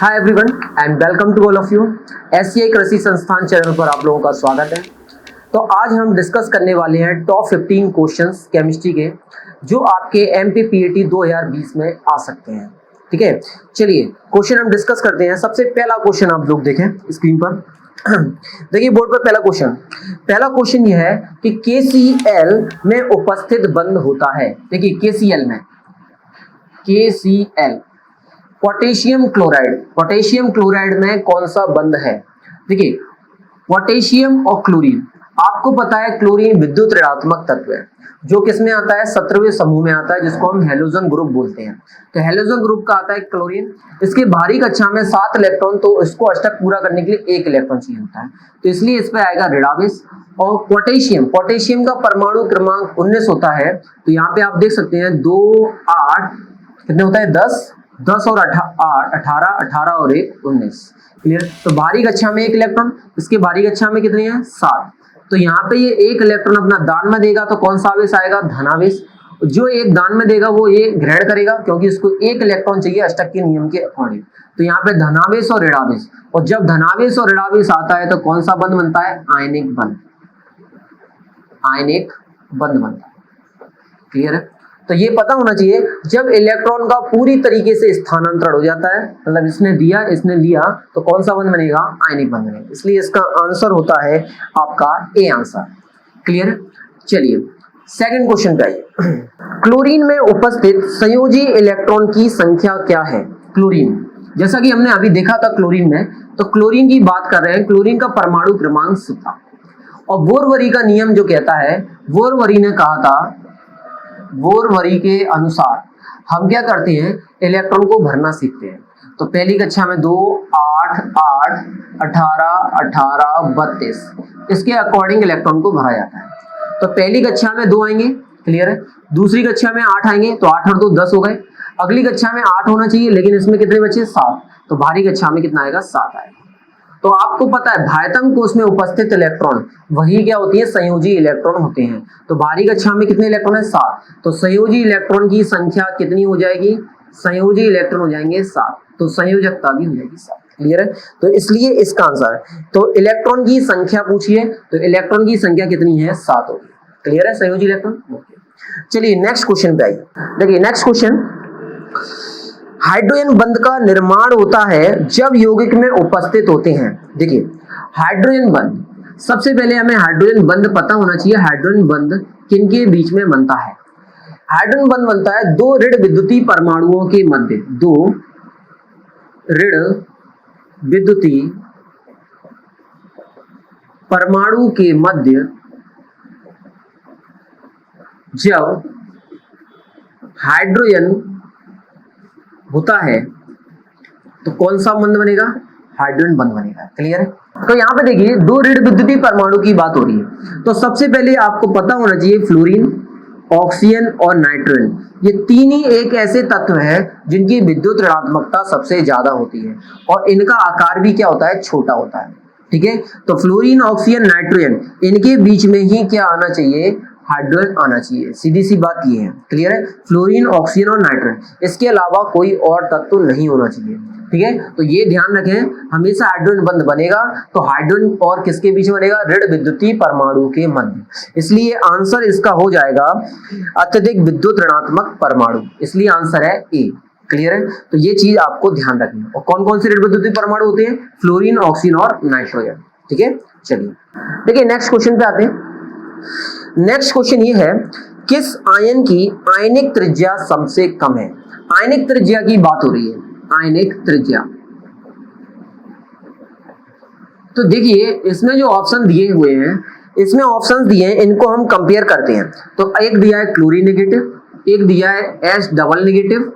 Hi everyone and welcome to all of you. SCI Krishi Sansthan channel पर आप लोगों का स्वागत है। तो आज हम डिस्कस करने वाले हैं टॉप 15 क्वेश्चंस केमिस्ट्री के जो आपके एमपीपीएटी 2020 में आ सकते हैं। ठीक है, चलिए क्वेश्चन हम डिस्कस करते हैं। सबसे पहला क्वेश्चन आप लोग देखें स्क्रीन पर। देखिए बोर्ड पर पहला क्वेश्चन यह है कि KCl में उपस्थित बंध होता है। देखिए KCl पोटेशियम क्लोराइड में कौन सा बंध है? देखिए पोटेशियम और क्लोरीन, आपको पता है क्लोरीन विद्युत ऋणात्मक तत्व है जो किसमें आता है? 17वें समूह में आता है जिसको हम हैलोजन ग्रुप बोलते हैं। तो हैलोजन ग्रुप का आता है क्लोरीन। इसके बाहरी कक्षा में 7 इलेक्ट्रॉन, तो इसको अष्टक पूरा करने के लिए 1 इलेक्ट्रॉन चाहिए होता है, तो इसलिए इस पे आएगा ऋणावेश। और पोटेशियम का परमाणु क्रमांक 19 होता है। तो यहाँ पे आप देख सकते हैं 2 8 कितने होता है? 10 और 18 और 1 19। क्लियर? तो बाहरी कक्षा में 1 इलेक्ट्रॉन, इसके बाहरी कक्षा में कितने हैं? 7। तो यहाँ पे ये 1 इलेक्ट्रॉन अपना दान में देगा तो कौन सा आवेश आएगा? धनावेश। जो एक दान में देगा वो ये ग्रहण करेगा क्योंकि इसको 1 इलेक्ट्रॉन चाहिए अष्टक के नियम के अकॉर्डिंग। तो यहाँ पे धनावेश और ऋणावेश, और जब धनावेश और ऋणावेश आता है तो कौन सा बंध बनता है? आयनिक बंध बनता है। क्लियर है? तो ये पता होना चाहिए जब इलेक्ट्रॉन का पूरी तरीके से स्थानांतरण हो जाता है, मतलब इसने दिया इसने लिया, तो कौन सा बंध बनेगा? आयनिक बंध बनेगा। इसलिए इसका आंसर होता है आपका ए आंसर। क्लियर? चलिए सेकंड क्वेश्चन पे आइए। क्लोरीन में उपस्थित संयोजी इलेक्ट्रॉन की संख्या क्या है? क्लोरीन, जैसा कि हमने अभी देखा था क्लोरीन में, तो क्लोरीन की बात कर रहे हैं। क्लोरीन का परमाणु क्रमांक 17। और बोरवरी का नियम जो कहता है, बोरवरी ने कहा था, बोरवरी के अनुसार हम क्या करते हैं? इलेक्ट्रॉन को भरना सीखते हैं। तो पहली कक्षा में 2 8 8 18 18 32 इसके अकॉर्डिंग इलेक्ट्रॉन को भरा जाता है। तो पहली कक्षा में 2 आएंगे, क्लियर है? दूसरी कक्षा में 8 आएंगे, तो 8 और 2 10 हो गए। अगली कक्षा में 8 होना चाहिए, लेकिन इसमें कितने बचे? 7। तो बाहरी कक्षा में कितना आएगा? 7 आएगा। तो आपको पता है बाह्यतम कोश में उपस्थित इलेक्ट्रॉन वही क्या होती है? संयोजी इलेक्ट्रॉन होते हैं। तो बाहरी कक्षा में कितने इलेक्ट्रॉन है? 7। तो संयोजी इलेक्ट्रॉन की संख्या कितनी हो जाएगी? संयोजी इलेक्ट्रॉन हो जाएंगे 7। तो संयोजकता भी हो जाएगी 7। क्लियर है? तो इसलिए इसका आंसर, तो इलेक्ट्रॉन की संख्या पूछिए तो इलेक्ट्रॉन की संख्या कितनी है? 7 होगी। क्लियर है? संयोजी इलेक्ट्रॉन। चलिए नेक्स्ट क्वेश्चन पे आइए। देखिए नेक्स्ट क्वेश्चन, हाइड्रोजन बंध का निर्माण होता है जब यौगिक में उपस्थित होते हैं। देखिए हाइड्रोजन बंध, सबसे पहले हमें हाइड्रोजन बंध पता होना चाहिए। हाइड्रोजन बंध किनके बीच में बनता है? हाइड्रोजन बंध बनता है 2 ऋण विद्युतीय परमाणुओं के मध्य। 2 ऋण विद्युतीय परमाणु के मध्य जब हाइड्रोजन होता है तो कौन सा बंध बनेगा? हाइड्रोजन बंध बनेगा। क्लियर है? तो यहाँ पे देखिए 2 ऋण विद्युतीय परमाणु की बात हो रही है। तो सबसे पहले आपको पता होना चाहिए फ्लोरीन, ऑक्सीजन और नाइट्रोजन, ये 3 ही एक ऐसे तत्व है जिनकी विद्युत ऋणात्मकता सबसे ज्यादा होती है और इनका आकार भी क्या होता है? छोटा होता है। ठीक है? तो फ्लोरीन, ऑक्सीजन, नाइट्रोजन, इनके बीच में ही क्या आना चाहिए? हाइड्रोजन आना चाहिए। सीधी सी बात ये है। क्लियर है? फ्लोरीन, ऑक्सीजन और नाइट्रोजन, इसके अलावा कोई और तत्व नहीं होना चाहिए। ठीक है? तो ये ध्यान रखें, हमेशा हाइड्रोजन बंध बनेगा तो हाइड्रोजन और किसके बीच में बनेगा? ऋण विद्युतीय परमाणु के मध्य। इसलिए आंसर इसका हो जाएगा अत्यधिक विद्युत ऋणात्मक परमाणु। इसलिए आंसर है ए। क्लियर है? तो ये चीज आपको ध्यान रखनी है। और कौन कौन से ऋण विद्युतीय परमाणु होते हैं? फ्लोरीन, ऑक्सीजन और नाइट्रोजन। ठीक है? चलिए देखिए नेक्स्ट क्वेश्चन पे आते हैं। नेक्स्ट क्वेश्चन ये है, किस आयन की आयनिक त्रिज्या सबसे कम है? आयनिक त्रिज्या की बात हो रही है। आयनिक त्रिज्या, तो देखिए इसमें जो ऑप्शन दिए हुए हैं, इसमें ऑप्शंस दिए हैं, इनको हम कंपेयर करते हैं। तो एक दिया है क्लोरीन नेगेटिव, एक दिया है एस डबल नेगेटिव,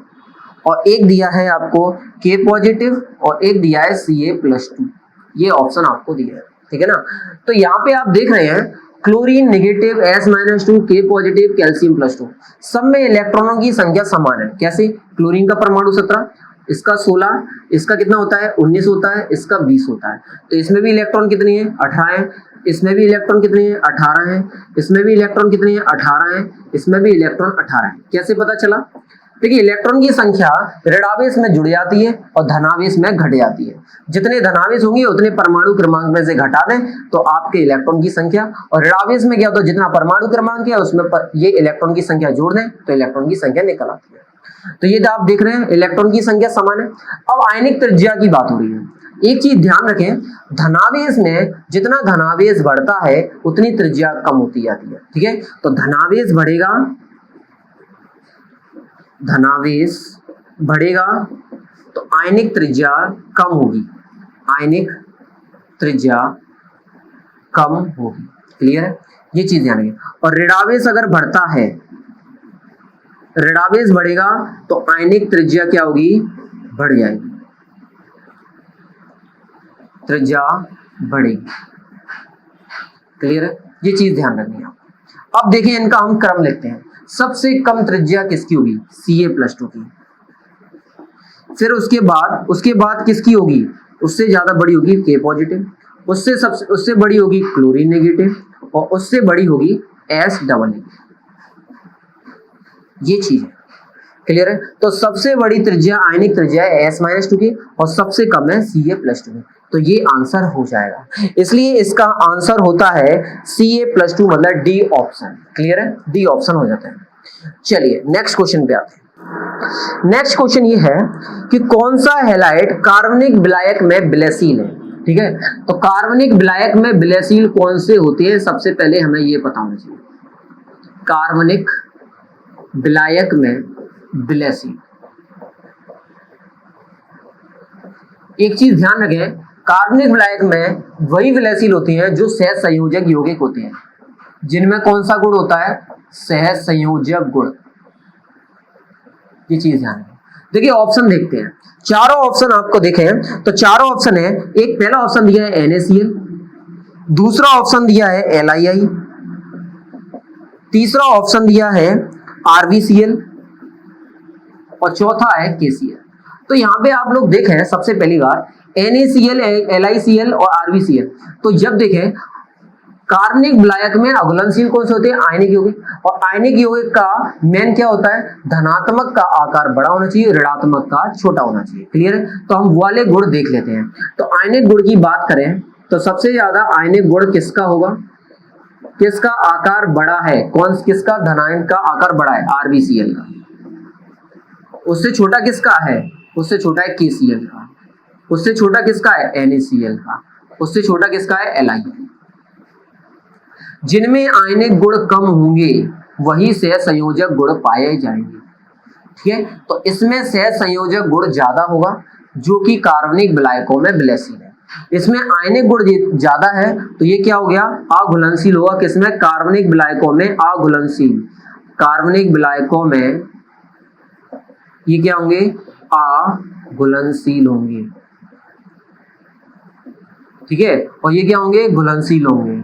और एक दिया है आपको के पॉजिटिव, और एक दिया है Ca+2। ये ऑप्शन आपको दिया है। ठीक है ना? तो यहाँ पे आप देख रहे हैं क्लोरीन नेगेटिव, S-2, के पॉजिटिव, कैल्शियम+2, सब में इलेक्ट्रॉनों की संख्या समान है। कैसे? क्लोरीन का परमाणु 17, इसका 16, इसका कितना होता है? 19 होता है, इसका 20 होता है। तो इसमें भी इलेक्ट्रॉन कितने हैं? 18 है। इसमें भी इलेक्ट्रॉन कितने हैं? 18 है। इसमें भी इलेक्ट्रॉन कितने हैं? 18 है। इसमें भी इलेक्ट्रॉन 18 है। कैसे पता चला? देखिए इलेक्ट्रॉन की संख्या ऋणावेश में जुड़ जाती है और धनावेश में घट जाती है। जितने धनावेश होंगे उतने परमाणु क्रमांक में से घटा दें तो आपके इलेक्ट्रॉन की संख्या, और ऋणावेश में क्या होता है, जितना परमाणु क्रमांक है उसमें ये इलेक्ट्रॉन की संख्या जोड़ दें तो इलेक्ट्रॉन की संख्या निकल आती है। तो ये आप देख रहे हैं इलेक्ट्रॉन की संख्या समान है। अब आयनिक त्रिज्या की बात हो रही है। एक चीज ध्यान रखें, धनावेश में जितना धनावेश बढ़ता है उतनी त्रिज्या कम होती जाती है। ठीक है, तो धनावेश बढ़ेगा, धनावेश बढ़ेगा तो आयनिक त्रिज्या कम होगी, आयनिक त्रिज्या कम होगी। क्लियर है, ये चीज ध्यान रखें। और ऋणावेश अगर बढ़ता है, ऋणावेश बढ़ेगा तो आयनिक त्रिज्या क्या होगी, बढ़ जाएगी, त्रिज्या बढ़ेगी। क्लियर है, ये चीज ध्यान रखनी है। अब देखिए इनका हम क्रम लिखते हैं। सबसे कम त्रिज्या किसकी होगी, Ca+2 की। फिर उसके बाद किसकी होगी, उससे ज्यादा बड़ी होगी K पॉजिटिव, उससे बड़ी होगी क्लोरीन नेगेटिव, और उससे बड़ी होगी S डबल नेगेटिव। ये चीज है। क्लियर है, तो सबसे बड़ी त्रिज्या आयनिक त्रिज्या है S-2 की और सबसे कम है Ca+2 की। तो ये आंसर हो जाएगा, इसलिए इसका आंसर होता है Ca+2 मतलब डी ऑप्शन। क्लियर है, डी ऑप्शन हो जाता है। चलिए नेक्स्ट क्वेश्चन पे आते हैं। नेक्स्ट क्वेश्चन ये है कि कौन सा हैलाइड कार्बनिक विलायक में विलयशील है। ठीक है, तो कार्बनिक विलायक में विलयशील कौन से होते हैं, सबसे पहले हमें ये पता होना चाहिए। कार्बनिक विलायक में विलयशील, एक चीज ध्यान रखें, कार्बनिक विलायक में वही विलयशील होती हैं जो सहज संयोजक यौगिक होते हैं, जिनमें कौन सा गुण होता है, सहज संयोजक गुण। ये चीज ध्यान रखें। देखिए ऑप्शन देखते हैं, चारों ऑप्शन आपको देखें तो चारों ऑप्शन है। एक पहला ऑप्शन दिया है NaCl, दूसरा ऑप्शन दिया है LiI, तीसरा ऑप्शन दिया है RbCl और चौथा है KCl। तो यहाँ पे आप लोग देखें सबसे पहली बार NaCl, LiCl और RbCl। तो जब देखें कार्बनिक विलायक में अघुलनशील कौन से होते हैं, आयनिक यौगिक। और आयनिक यौगिक का मेन क्या होता है, धनात्मक का आकार बड़ा होना चाहिए, ऋणात्मक का छोटा होना चाहिए। क्लियर है, तो हम वाले गुण देख लेते हैं। तो आयनिक गुण की बात करें तो सबसे ज्यादा आयनिक गुण किसका होगा, किसका आकार बड़ा है, किसका धनायन का आकार बड़ा है, RbCl का। उससे छोटा किसका है, उससे छोटा है KCl का। उससे छोटा किसका है, NaCl का। उससे छोटा किसका है, Li। जिनमें आयनिक गुण कम होंगे वही सहज संयोजक गुण पाए जाएंगे। ठीक है, तो इसमें सहज संयोजक गुण ज्यादा होगा जो कि कार्बनिक विलायकों में विलयशील है। इसमें आयनिक गुण ज्यादा है तो ये क्या हो गया, अघुलनशील होगा। किसमें, कार्बनिक विलायकों में अघुलनशील। कार्बनिक विलायकों में ये क्या होंगे, अघुलनशील होंगे। ठीक है, और ये क्या होंगे, घुलनशील होंगे।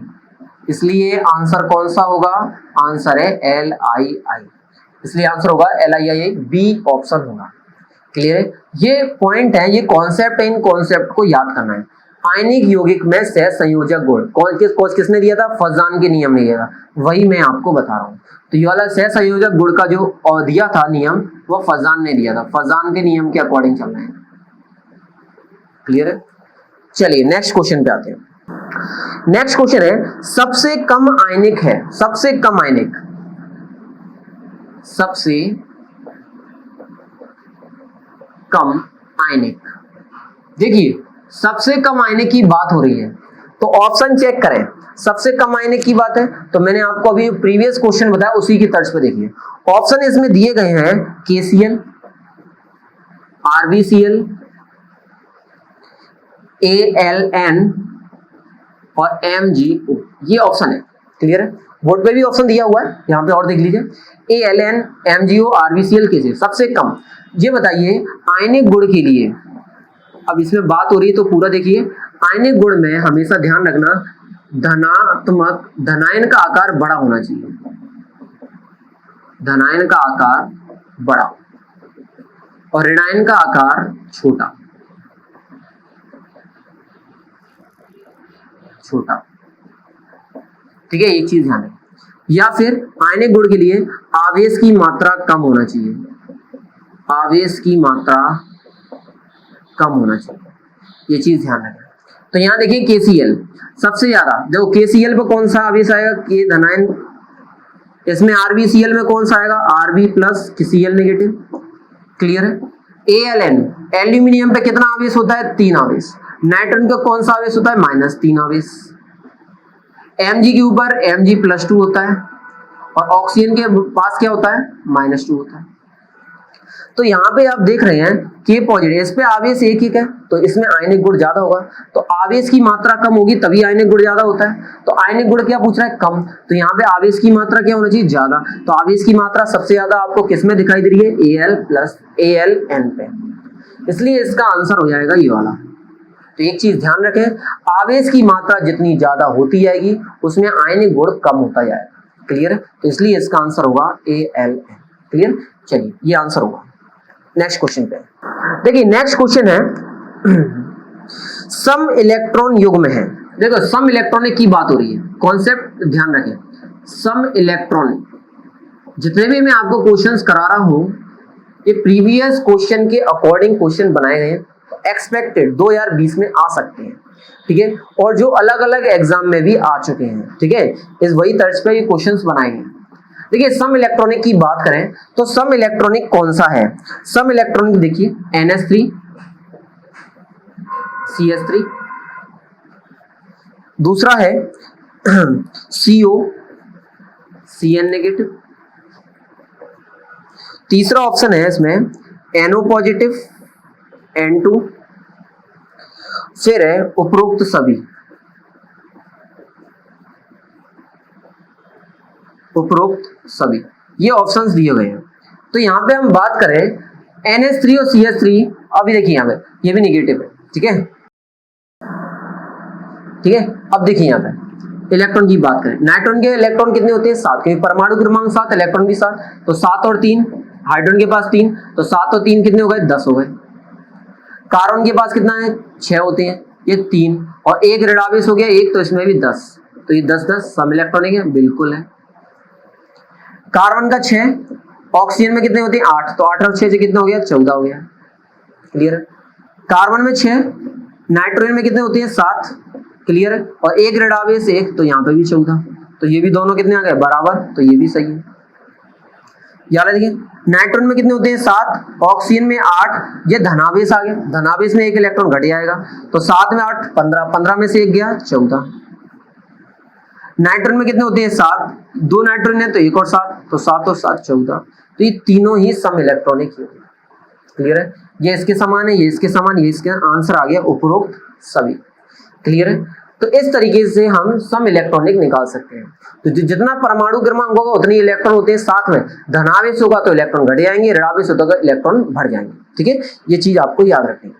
इसलिए आंसर कौन सा होगा, आंसर है LiI। इसलिए आंसर होगा LiI, बी ऑप्शन होगा। क्लियर है, ये पॉइंट है, ये कॉन्सेप्ट है, इन कॉन्सेप्ट को याद करना है। आयनिक यौगिक में सहज संयोजक गुण किसने दिया था, फजान के नियम ने दिया था, वही मैं आपको बता रहा हूँ। तो ये वाला सहज संयोजक गुण का जो दिया था नियम, वो फजान ने दिया था। फजान के नियम के अकॉर्डिंग चलना है। क्लियर है, चलिए नेक्स्ट क्वेश्चन पे आते हैं। नेक्स्ट क्वेश्चन है, सबसे कम आयनिक है, सबसे कम आयनिक, सबसे कम आयनिक। देखिए सबसे कम आयनिक की बात हो रही है तो ऑप्शन चेक करें। सबसे कम आयनिक की बात है तो मैंने आपको अभी प्रीवियस क्वेश्चन बताया उसी की तर्ज पे देखिए। ऑप्शन इसमें दिए गए हैं KCl, RbCl, ALN और MgO, ये ऑप्शन है। क्लियर है, बोर्ड पे भी ऑप्शन दिया हुआ है, यहाँ पे और देख लीजिए। ALN, MgO, RbCl, KCl सबसे कम। ये बताइए आयनिक गुण के लिए, अब इसमें बात हो रही है तो पूरा देखिए। आयनिक गुण में हमेशा ध्यान रखना धनात्मक, धनायन का आकार बड़ा होना चाहिए, धनायन का आकार बड़ा और ऋणायन का आकार छोटा, छोटा। ठीक है, एक चीज ध्यान रखें। या फिर आयनिक गुण के लिए आवेश की मात्रा कम होना चाहिए, आवेश की मात्रा कम होना चाहिए, ये चीज ध्यान रखें। तो यहाँ देखिए KCl सबसे ज्यादा, देखो KCl पे कौन सा आवेश आएगा, K धनायन, इसमें RbCl में कौन सा आएगा, Rb plus Cl negative, clear है। Aln एल्यूमिनियम पे कितना आवेश होता है, 3 आवेश। नाइट्रोजन का कौन सा आवेश होता है, -3 आवेश। Mg के ऊपर Mg+2 होता है और ऑक्सीजन के पास क्या होता है, -2 होता है। तो यहाँ पे आप देख रहे हैं K पॉजिटिव, इस पे आवेश एक है तो इसमें आयनिक गुण ज्यादा होगा, तो आवेश की मात्रा कम होगी तभी आयनिक गुण ज्यादा होता है। तो आयनिक गुण क्या पूछ रहा है, कम, तो यहाँ पे आवेश की मात्रा क्या होना चाहिए, ज्यादा। तो आवेश की मात्रा सबसे ज्यादा आपको किस में दिखाई दे रही है, Al प्लस Aln पे, इसलिए इसका आंसर हो जाएगा ये वाला। तो एक चीज ध्यान रखें, आवेश की मात्रा जितनी ज्यादा होती जाएगी उसमें आयनिक गुण कम होता जाएगा, क्लियर है। तो इसलिए इसका आंसर होगा Aln, क्लियर। चलिए ये आंसर होगा। नेक्स्ट क्वेश्चन पे देखिए, नेक्स्ट क्वेश्चन है सम इलेक्ट्रॉन युग्म है। देखो सम इलेक्ट्रॉनिक की बात हो रही है, कॉन्सेप्ट ध्यान रखें। सम इलेक्ट्रॉनिक, जितने भी मैं आपको क्वेश्चंस करा रहा हूं ये प्रीवियस क्वेश्चन के अकॉर्डिंग क्वेश्चन बनाए गए हैं, एक्सपेक्टेड 2020 में आ सकते हैं, ठीक है, और जो अलग अलग एग्जाम में भी आ चुके हैं, ठीक है, इस वही तर्ज पे ये क्वेश्चंस बनाए हैं। देखिए सम इलेक्ट्रॉनिक की बात करें तो सम इलेक्ट्रॉनिक कौन सा है, सम इलेक्ट्रॉनिक देखिए NH3 CH3, दूसरा है CO CN नेगेटिव, तीसरा ऑप्शन है इसमें NO पॉजिटिव N2, फिर है उपरोक्त सभी, उपरोक्त सभी, ये ऑप्शंस दिए गए हैं। तो यहाँ पे हम बात करें NH3 और CH3, अभी देखिए यहाँ पे ये भी नेगेटिव है, ठीक है, ठीक है। अब देखिए यहाँ पे इलेक्ट्रॉन की बात करें, नाइट्रोजन के इलेक्ट्रॉन कितने होते हैं, 7, क्योंकि परमाणु क्रमांक 7, इलेक्ट्रॉन भी 7, तो 7 और 3, हाइड्रोजन के पास 3, तो 7 और 3 कितने हो गए, 10 हो गए। कार्बन के पास कितना है, 6 होते हैं, ये 3 और एक ऋणावेश हो गया 1, तो इसमें भी 10, तो ये 10 सम इलेक्ट्रॉनिक है, बिल्कुल है। कार्बन का 6, ऑक्सीजन में कितने होते हैं 8, तो 8 और 6 से कितना हो गया, 14 हो गया, क्लियर है। कार्बन में 6, नाइट्रोजन में कितने होते हैं 7, क्लियर है, और एक ऋणावेश 1, तो यहाँ पे भी 14, तो ये भी दोनों कितने आ गए, बराबर, तो ये भी सही है। याद है, देखिए नाइट्रोजन में कितने होते हैं 7, ऑक्सीजन में 8, ये धनावेश आ गया, धनावेश में एक इलेक्ट्रॉन घट जाएगा, तो 7 में 8 15, 15 में से एक गया 14। नाइट्रोजन में कितने होते हैं 7, 2 नाइट्रोजन है तो 1 और 7, तो 7 और 7 14, तो ये तीनों ही सम इलेक्ट्रॉनिक है, क्लियर है। ये इसके समान है, ये इसके समान, ये इसका आंसर आ गया उपरोक्त सभी, क्लियर है। तो इस तरीके से हम सम इलेक्ट्रॉनिक निकाल सकते हैं। तो जितना परमाणु क्रमांक होगा उतने इलेक्ट्रॉन होते हैं साथ में, धनावेश होगा तो इलेक्ट्रॉन घट जाएंगे, ऋणावेश होगा तो इलेक्ट्रॉन बढ़ जाएंगे, ठीक है, ये चीज आपको याद रखनी है।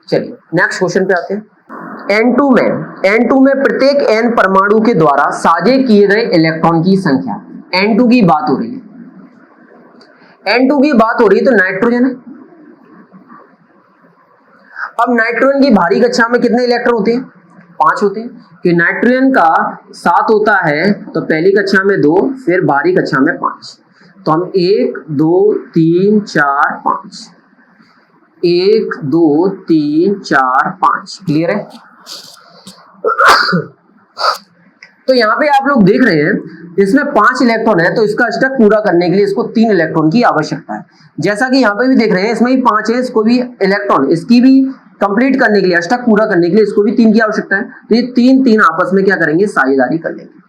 चलिए नेक्स्ट क्वेश्चन पे आते हैं। N2 में प्रत्येक N परमाणु के द्वारा साझे किए गए इलेक्ट्रॉन की संख्या, N2 की बात हो रही है, N2 की बात हो रही है, तो नाइट्रोजन है। अब नाइट्रोजन की भारी कक्षा में कितने इलेक्ट्रॉन होते हैं, 5 होते हैं, कि नाइट्रोजन का 7 होता है तो पहली कक्षा में 2, फिर भारी कक्षा में 5, तो हम 1 2 3 4 5, 1 2 3 4 5, क्लियर है। तो यहाँ पे आप लोग देख रहे हैं इसमें 5 इलेक्ट्रॉन है, तो इसका अष्टक पूरा करने के लिए इसको 3 इलेक्ट्रॉन की आवश्यकता है। जैसा कि यहाँ पे भी देख रहे हैं इसमें भी 5 है, इसको भी इलेक्ट्रॉन, इसकी भी कंप्लीट करने के लिए, अष्टक पूरा करने के लिए इसको भी 3 की आवश्यकता है। तो ये 3 आपस में क्या करेंगे, साझेदारी कर लेंगे,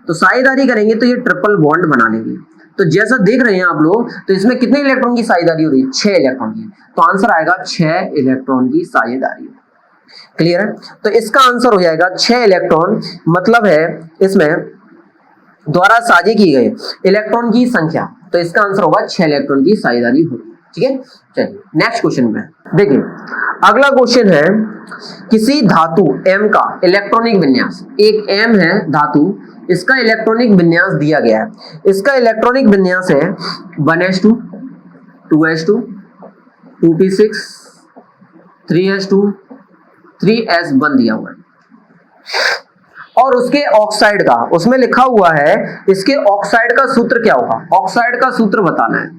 तो साझेदारी करेंगे तो ये ट्रिपल बॉन्ड बना लेंगे। तो जैसा देख रहे हैं आप लोग, तो इसमें कितने इलेक्ट्रॉन की साझेदारी हो रही है, 6 इलेक्ट्रॉन की, तो आंसर आएगा 6 इलेक्ट्रॉन की साझेदारी, क्लियर है। तो इसका आंसर हो जाएगा 6 इलेक्ट्रॉन, मतलब है इसमें द्वारा साझे किए गए इलेक्ट्रॉन की संख्या, तो इसका आंसर होगा 6 इलेक्ट्रॉन की साझेदारी होगी, ठीक है। चलिए नेक्स्ट क्वेश्चन में देखिए, अगला क्वेश्चन है किसी धातु M का इलेक्ट्रॉनिक विन्यास, एक M है धातु, इसका इलेक्ट्रॉनिक विन्यास दिया गया है, इसका इलेक्ट्रॉनिक विन्यास है 1s2 2s2 2p6 3s2 3s1 दिया हुआ है, और उसके ऑक्साइड का, उसमें लिखा हुआ है इसके ऑक्साइड का सूत्र क्या होगा, ऑक्साइड का सूत्र बताना है।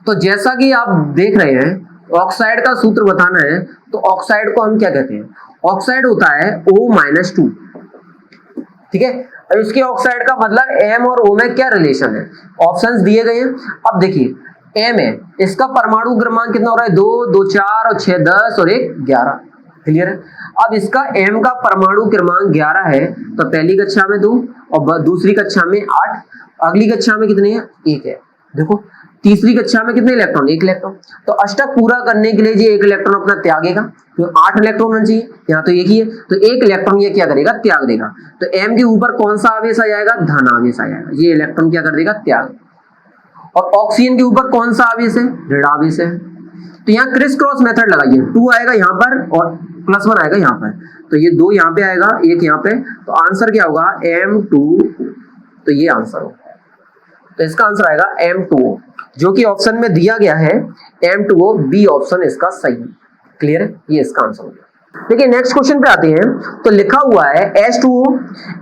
तो जैसा कि आप देख रहे हैं, ऑक्साइड का सूत्र बताना है तो ऑक्साइड को हम क्या कहते हैं, ऑक्साइड होता है O-2। ठीक है, अब इसके ऑक्साइड का मतलब M और O में क्या रिलेशन है, ऑप्शंस दिए गए हैं। अब देखिए M है, इसका परमाणु क्रमांक कितना हो रहा है, 2, 2 4 और 6 10 और 1 11। क्लियर है। अब इसका M का परमाणु क्रमांक 11 है, तो पहली कक्षा में 2 और दूसरी कक्षा में 8, अगली कक्षा में कितने हैं, 1 है। देखो तीसरी कक्षा में कितने इलेक्ट्रॉन, 1 इलेक्ट्रॉन। तो अष्टक पूरा करने के लिए ये 1 इलेक्ट्रॉन अपना त्यागेगा, तो 8 इलेक्ट्रॉन होना चाहिए, यहाँ तो 1 ही है, तो 1 इलेक्ट्रॉन ये क्या करेगा, त्याग देगा। तो M के ऊपर कौन सा आवेश आ जाएगा, धन आवेश आ जाएगा, ये इलेक्ट्रॉन क्या कर देगा, त्याग। और ऑक्सीजन के ऊपर कौन सा आवेश है, ऋण आवेश है। तो यहाँ क्रिस क्रॉस मेथड लगाइए, 2 आएगा यहाँ पर और +1 आएगा यहाँ पर, तो ये 2 यहाँ पे आएगा, 1 यहाँ पे, तो आंसर क्या होगा, M2। तो ये आंसर होगा, तो इसका आंसर आएगा M2O, जो कि ऑप्शन में दिया गया है M2O, बी ऑप्शन इसका सही है। क्लियर है, ये इसका आंसर हो गया। देखिए नेक्स्ट क्वेश्चन पे आते हैं, तो लिखा हुआ है H2O,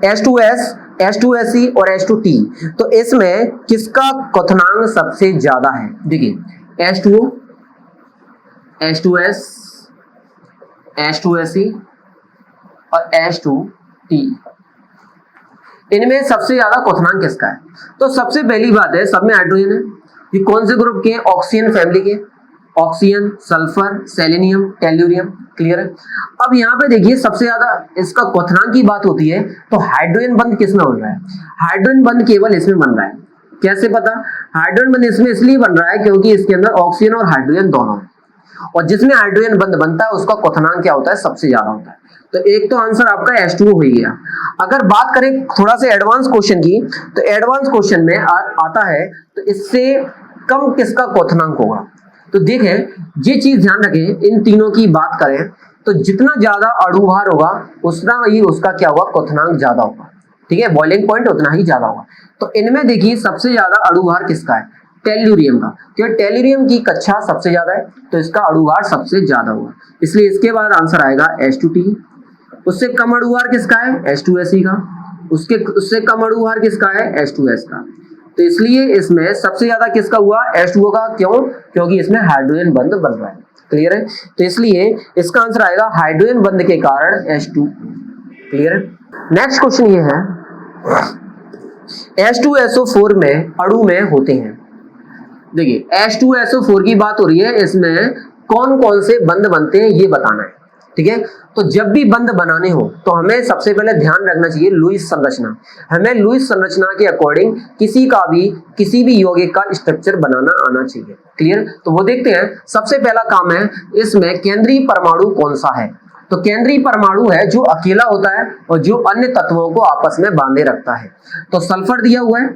H2S, H2SE और H2T, तो इसमें किसका क्वथनांक सबसे ज्यादा है। देखिए H2O, H2S, H2SE और H2T, इनमें सबसे ज्यादा क्वथनांक किसका है। तो सबसे पहली बात है, सब में हाइड्रोजन है, ये कौन से ग्रुप के हैं, ऑक्सीजन फैमिली के, oxygen, sulphur, selenium, tellurium. Clear है। अब यहाँ पे देखिए सबसे ज्यादा इसका क्वथनांक की बात होती है, तो हाइड्रोजन बंध किसमें बन रहा है, हाइड्रोजन बंध केवल इसमें बन रहा है। कैसे पता, हाइड्रोजन बंध इसमें इसलिए बन रहा है क्योंकि इसके अंदर ऑक्सीजन और हाइड्रोजन दोनों है, और जिसमें हाइड्रोजन बंध बनता है उसका क्वथनांक क्या होता है, सबसे ज्यादा होता है। तो एक तो आंसर आपका H2O हो गया। अगर बात करें थोड़ा सा एडवांस क्वेश्चन की, तो एडवांस क्वेश्चन में आता है तो इससे कम किसका क्वथनांक होगा। तो देखें ये चीज ध्यान रखें, इन तीनों की बात करें तो जितना ज्यादा अणुभार होगा उतना ही उसका क्या होगा, क्वथनांक ज्यादा होगा। ठीक है, बॉइलिंग पॉइंट उतना ही ज्यादा होगा। तो इनमें देखिए सबसे ज्यादा अणुभार किसका है, टेल्यूरियम का, क्योंकि टेल्यूरियम की कक्षा सबसे ज्यादा है तो इसका अणुभार सबसे ज्यादा होगा, इसलिए इसके बाद आंसर आएगा H2T। उससे कम अणुभार किसका है, H2SE का, उससे कम अणुभार किसका है, H2S का। तो इसलिए इसमें सबसे ज्यादा किसका हुआ, H2O का। क्यों, क्योंकि इसमें हाइड्रोजन बंध बन रहा है। क्लियर है, तो इसलिए इसका आंसर आएगा हाइड्रोजन बंध के कारण H2। क्लियर है। नेक्स्ट क्वेश्चन ये है, H2SO4 में अणु में होते हैं। देखिए H2SO4 की बात हो रही है, इसमें कौन कौन से बंध बनते हैं ये बताना है। ठीक है, तो जब भी बंध बनाने हो तो हमें सबसे पहले ध्यान रखना चाहिए लुईस संरचना। हमें लुईस संरचना के अकॉर्डिंग किसी भी यौगिक का स्ट्रक्चर बनाना आना चाहिए। क्लियर, तो वो देखते हैं। सबसे पहला काम है, इसमें केंद्रीय परमाणु कौन सा है। तो केंद्रीय परमाणु है जो अकेला होता है और जो अन्य तत्वों को आपस में बांधे रखता है। तो सल्फर दिया हुआ है,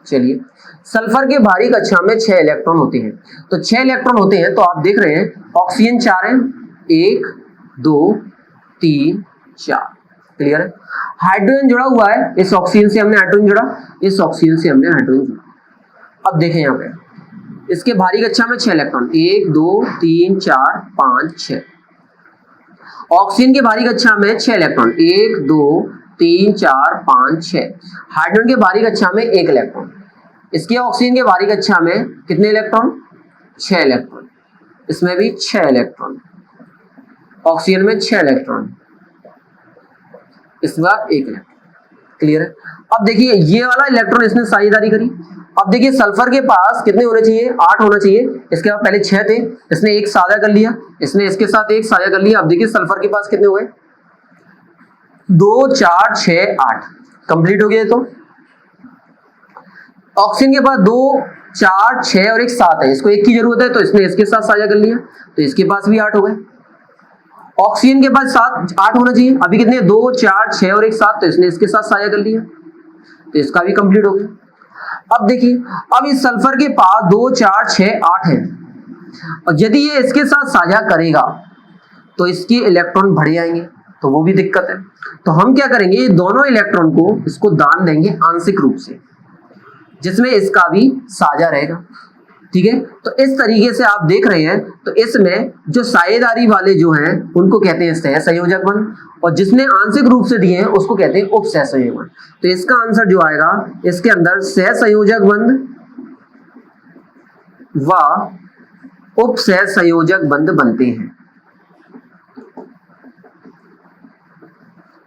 चलिए सल्फर के भारी कक्षा में 6 इलेक्ट्रॉन होते हैं। तो 6 इलेक्ट्रॉन होते हैं, तो आप देख रहे हैं ऑक्सीजन 4 है, 1 2 3 4। क्लियर है। हाइड्रोजन जुड़ा हुआ है, इस ऑक्सीजन से हमने हाइड्रोजन जुड़ा, इस ऑक्सीजन से हमने हाइड्रोजन जुड़ा। अब देखें यहाँ पे इसके भारी कक्षा में 6 इलेक्ट्रॉन, 1 2 3 4 5 6। ऑक्सीजन के भारी कक्षा में 6 इलेक्ट्रॉन, 1 2 3 4 5 6। हाइड्रोजन के भारी कक्षा में 1 इलेक्ट्रॉन। इसके ऑक्सीजन के भारी कक्षा में कितने इलेक्ट्रॉन, 6 इलेक्ट्रॉन। इसमें भी 6 इलेक्ट्रॉन, ऑक्सीजन में 6 इलेक्ट्रॉन, इस बार 1 इलेक्ट्रॉन। क्लियर है। अब देखिए ये वाला इलेक्ट्रॉन इसने साझेदारी करी। अब देखिए सल्फर के पास कितने होने चाहिए, 8 होना चाहिए। इसके बाद पहले 6 थे, इसने 1 साझा कर लिया, इसने इसके साथ 1 साझा कर लिया। अब देखिए सल्फर के पास कितने हुए, 2 4 6 8, कंप्लीट हो गया। तो ऑक्सीजन के पास 2 4 6 और 1 7 है, इसको 1 की जरूरत है, तो इसने इसके साथ साझा कर लिया, तो इसके पास भी 8 हो गए। ऑक्सीजन के पास 7 8 होना चाहिए, अभी कितने 2 4 6 और 1 7, तो इसने इसके साथ साझा कर लिया, तो इसका भी कंप्लीट हो गया। अब देखिए अब इस सल्फर के पास 2 4 6 8 है, और यदि ये इसके साथ साझा करेगा तो इसके इलेक्ट्रॉन बढ़ जाएंगे, तो वो भी दिक्कत है। तो हम क्या करेंगे, ये दोनों इलेक्ट्रॉन को इसको दान देंगे आंशिक रूप से, जिसमें इसका भी साझा रहेगा। ठीक है, तो इस तरीके से आप देख रहे हैं। तो इसमें जो साझेदारी वाले जो हैं उनको कहते हैं सहसंयोजक बंध, और जिसने आंशिक रूप से दिए हैं उसको कहते हैं उपसहसंयोजक बंध। तो इसका आंसर जो आएगा, इसके अंदर सहसंयोजक बंध व उपसहसंयोजक बंध बनते हैं।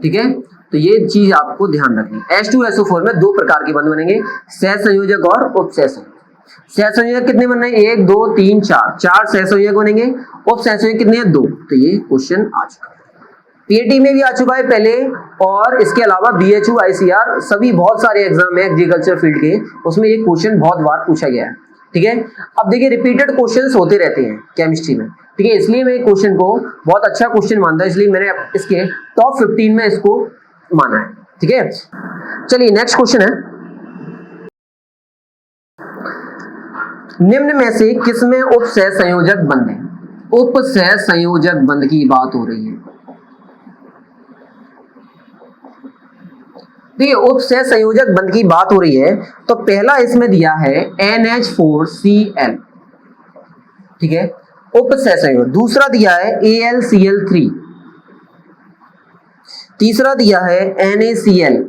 ठीक है, तो ये चीज आपको ध्यान रखनी। H2SO4 में दो प्रकार के बंध बनेंगे, सहसंयोजक और उपसहसंयोजक। सहसंयोजक कितने बन रहे हैं? 1 2 3 4, 4 सहसंयोजक बनेंगे। उपसहसंयोजक कितने हैं? 2। तो ये क्वेश्चन आ चुका है, पीएटी में भी आ चुका है पहले, और इसके अलावा BHU ICR सभी बहुत सारे एग्जाम है एग्रीकल्चर फील्ड के, उसमें ये क्वेश्चन बहुत बार पूछा गया है। ठीक है, अब देखिए रिपीटेड क्वेश्चंस होते रहते हैं केमिस्ट्री में। ठीक है, इसलिए मैं क्वेश्चन को बहुत अच्छा क्वेश्चन मानता हूं, इसलिए मैंने इसके टॉप 15 में इसको माना है। ठीक है, चलिए नेक्स्ट क्वेश्चन है, निम्न में से किसमें उपसहसंयोजक बंध है? उपसहसंयोजक बंध की बात हो रही है। देखिए उपसहसंयोजक बंध की बात हो रही है, तो पहला इसमें दिया है NH4Cl। ठीक है, उपसहसंयोजक। दूसरा दिया है AlCl3, तीसरा दिया है NaCl,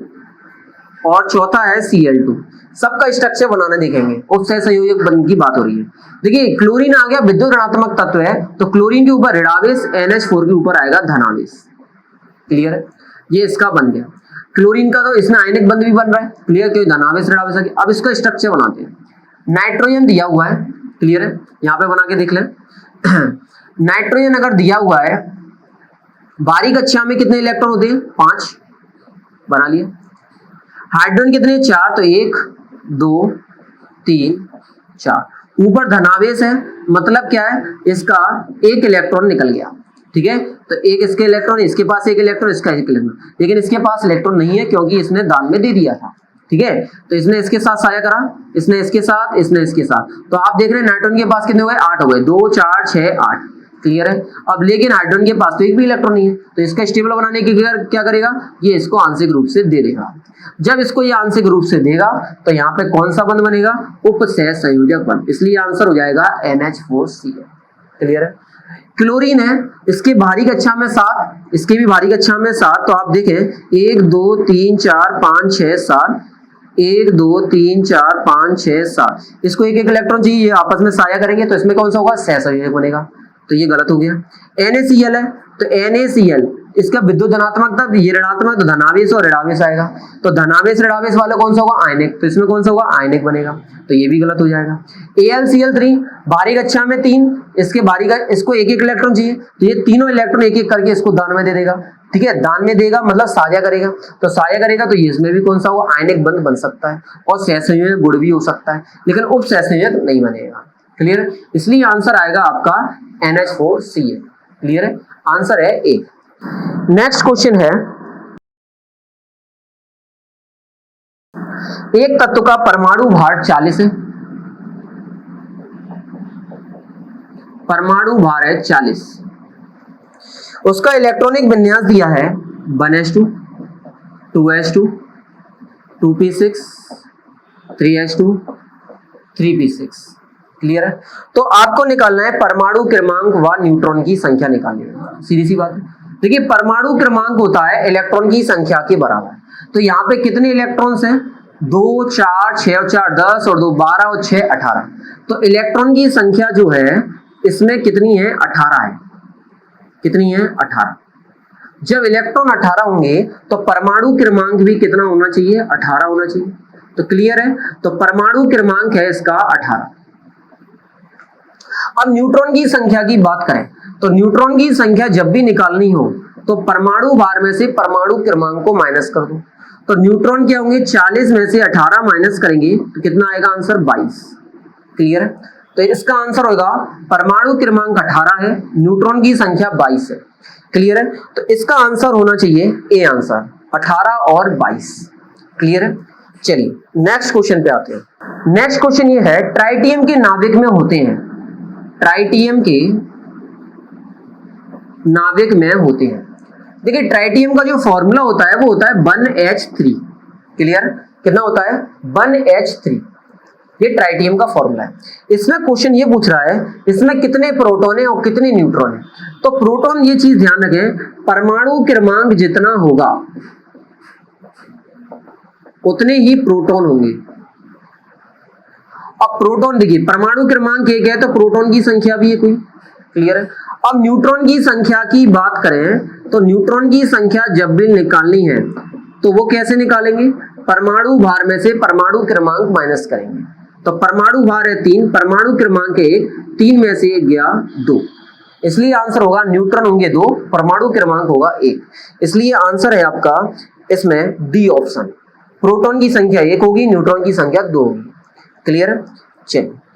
और चौथा है Cl2। सबका स्ट्रक्चर बनाना देखेंगे। उपसहसंयोजक बंध की बात हो रही है। देखिए क्लोरीन आ गया, विद्युत ऋणात्मक तत्व है, तो क्लोरीन के ऊपर ऋणावेश, NH4 के ऊपर आएगा धनावेश। क्लियर है, ये इसका बन गया। क्लोरीन का तो इसमें आयनिक बंध भी बन रहा है, क्लियर, क्योंकि धनावेश ऋणावेश आ गया। अब इसका स्ट्रक्चर बनाते हैं। नाइट्रोजन दिया हुआ है, क्लियर है, यहां पे बना के देख लें। नाइट्रोजन अगर दिया हुआ है, बारीक कक्षा में कितने इलेक्ट्रॉन होते हैं? 5, बना लिया। हाइड्रोजन कितने? 4, तो 1 2 3 4। ऊपर धनावेश है, मतलब क्या है, इसका एक इलेक्ट्रॉन निकल गया। ठीक है, तो एक इसके इलेक्ट्रॉन, इसके पास एक इलेक्ट्रॉन, इसका एक इलेक्ट्रॉन, लेकिन इसके पास इलेक्ट्रॉन नहीं है क्योंकि इसने दान में दे दिया था। ठीक है, तो इसने इसके साथ साया करा, इसने इसके साथ, इसने इसके साथ, तो आप देख रहे हैं नाइट्रोजन के पास कितने हो गए? 8 हो गए, 2 4 6 8। क्लियर है, अब लेकिन हाइड्रोजन के पास तो एक भी इलेक्ट्रॉन नहीं है, तो इसका स्टेबल बनाने के लिए क्या करेगा? ये इसको आंशिक रूप से दे देगा। जब इसको ये आंशिक रूप से देगा तो यहाँ पे कौन सा बंध बनेगा? उपसहसंयोजक बंध, इसलिए आंसर हो जाएगा NH4Cl। क्लियर है, क्लोरीन है, इसके भारी कक्षा में 7, इसके भी भारी कक्षा में 7, तो आप देखें 1 2 3 4 5 6 7, 1 2 3 4 5 6 7, इसको एक एक इलेक्ट्रॉन चाहिए, आपस में साया करेंगे तो इसमें कौन सा होगा? सहसंयोजक बनेगा। तो ये गलत हो गया। NaCl है, तो NaCl इसका विद्युत धनात्मक था, ये ऋणात्मक, तो धनावेश और ऋणावेश आएगा, तो धनावेश ऋणावेश वाला कौन सा होगा? आयनिक, तो इसमें कौन सा होगा? आयनिक बनेगा, तो ये भी गलत हो जाएगा। AlCl3 भारी कक्षा में 3, इसके भारी का, इसको एक एक इलेक्ट्रॉन चाहिए, तो ये तीनों इलेक्ट्रॉन एक एक करके इसको दान में दे देगा। ठीक है, दान में देगा मतलब साझा करेगा, तो साझा करेगा तो ये इसमें भी कौन सा होगा? आयनिक बंध बन सकता है, और सहसंयोजक गुण भी हो सकता है, लेकिन उपसहसंयोजक नहीं बनेगा। क्लियर है, इसलिए आंसर आएगा आपका NH4Cl। क्लियर है, आंसर है A। नेक्स्ट क्वेश्चन है, एक तत्व का परमाणु भार 40 है, परमाणु भार है 40, उसका इलेक्ट्रॉनिक विन्यास दिया है 1s2 2s2 2p6 3s2 3p6। Clear है, तो आपको निकालना है परमाणु क्रमांक व न्यूट्रॉन की संख्या निकालनी है, सीधी सी बात है। देखिए परमाणु क्रमांक होता है इलेक्ट्रॉन की संख्या के बराबर, तो यहाँ पे कितने इलेक्ट्रॉन्स हैं? 2 4 6 और 4 10 और 2 12 और 6 18, तो इलेक्ट्रॉन की संख्या जो है इसमें कितनी है? 18 है। कितनी है? 18। जब इलेक्ट्रॉन 18 होंगे तो परमाणु क्रमांक भी कितना होना चाहिए? 18 होना चाहिए। तो क्लियर है, तो परमाणु क्रमांक है इसका 18। अब न्यूट्रॉन की संख्या की बात करें तो न्यूट्रॉन की संख्या जब भी निकालनी हो तो परमाणु भार में से परमाणु क्रमांक को माइनस कर दो, तो न्यूट्रॉन क्या होंगे? 40 में से 18 माइनस करेंगे तो कितना आएगा आंसर? 22। क्लियर है, तो इसका आंसर होगा परमाणु क्रमांक 18 है, न्यूट्रॉन की संख्या 22 है। क्लियर है, तो इसका आंसर होना चाहिए ए आंसर, 18 और 22। क्लियर है, चलिए नेक्स्ट क्वेश्चन पे आते हैं। नेक्स्ट क्वेश्चन ये है, ट्राइटियम के नाभिक में होते हैं, ट्राइटियम के नाभिक में होते हैं। देखिए ट्राइटियम का जो फॉर्मूला होता है वो होता है 1H3। क्लियर, कितना होता है? 1H3, ये ट्राइटियम का फॉर्मूला है। इसमें क्वेश्चन ये पूछ रहा है इसमें कितने प्रोटॉन है और कितने न्यूट्रॉन है। तो प्रोटॉन, ये चीज ध्यान रखें, परमाणु क्रमांक जितना होगा उतने ही प्रोटॉन होंगे, अब प्रोटॉन देखिए, परमाणु क्रमांक 1 है तो प्रोटॉन की संख्या भी है कोई, क्लियर है। अब न्यूट्रॉन की संख्या की बात करें तो न्यूट्रॉन की संख्या जब भी निकालनी है तो वो कैसे निकालेंगे, परमाणु भार में से परमाणु क्रमांक माइनस करेंगे। तो परमाणु भार है 3, परमाणु क्रमांक 1, 3 में से 1 गया 2, इसलिए आंसर होगा न्यूट्रॉन होंगे 2, परमाणु क्रमांक होगा 1, इसलिए आंसर है आपका इसमें डी ऑप्शन। प्रोटॉन की संख्या 1 होगी, न्यूट्रॉन की संख्या 2 होगी, क्लियर है। चलिए